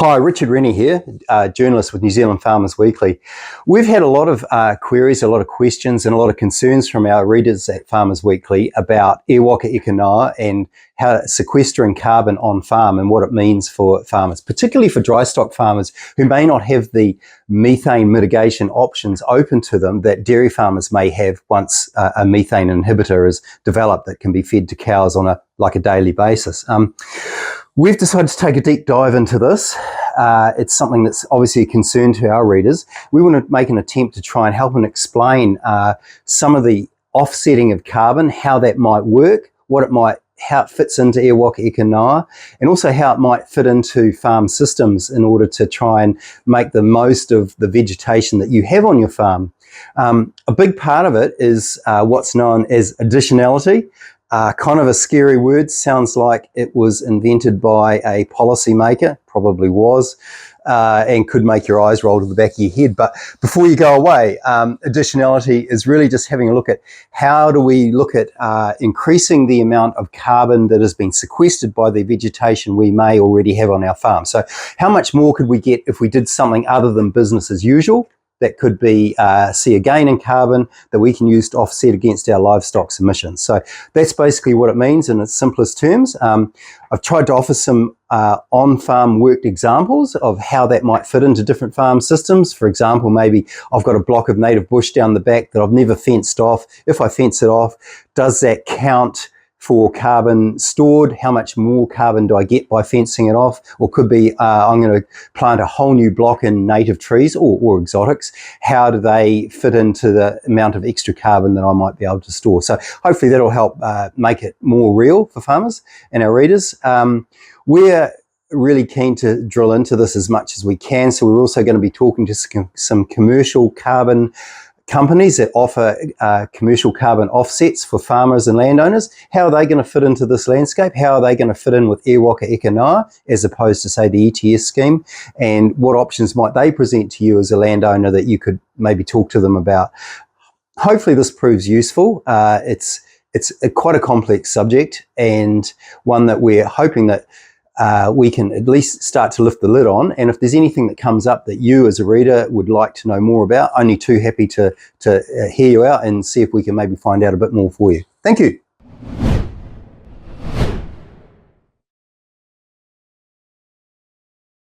Hi, Richard Rennie here, journalist with New Zealand Farmers Weekly. We've had a lot of queries, a lot of questions and a lot of concerns from our readers at Farmers Weekly about Waka Eke Noa and how sequestering carbon on farm and what it means for farmers, particularly for dry stock farmers who may not have the methane mitigation options open to them that dairy farmers may have once a methane inhibitor is developed that can be fed to cows on a daily basis. We've decided to take a deep dive into this. It's something that's obviously a concern to our readers. We want to make an attempt to try and help and explain some of the offsetting of carbon, how that might work, how it fits into Waka Eke Noa, and also how it might fit into farm systems in order to try and make the most of the vegetation that you have on your farm. A big part of it is what's known as additionality. Kind of a scary word, sounds like it was invented by a policymaker, probably was, and could make your eyes roll to the back of your head. But before you go away, additionality is really just having a look at how do we look at increasing the amount of carbon that has been sequestered by the vegetation we may already have on our farm. So how much more could we get if we did something other than business as usual? That could be see a gain in carbon that we can use to offset against our livestock's emissions. So that's basically what it means in its simplest terms. I've tried to offer some on-farm worked examples of how that might fit into different farm systems. For example, maybe I've got a block of native bush down the back that I've never fenced off. If I fence it off, does that count for carbon stored? How much more carbon do I get by fencing it off? Or could be I'm going to plant a whole new block in native trees or exotics. How do they fit into the amount of extra carbon that I might be able to store? So hopefully that'll help make it more real for farmers and our readers. We're really keen to drill into this as much as we can. So we're also going to be talking to some commercial carbon companies that offer commercial carbon offsets for farmers and landowners. How are they going to fit into this landscape? How are they going to fit in with Waka Eke Noa as opposed to, say, the ETS scheme? And what options might they present to you as a landowner that you could maybe talk to them about? Hopefully this proves useful. It's quite a complex subject and one that we're hoping that we can at least start to lift the lid on. And if there's anything that comes up that you as a reader would like to know more about, only too happy to hear you out and see if we can maybe find out a bit more for you. Thank you.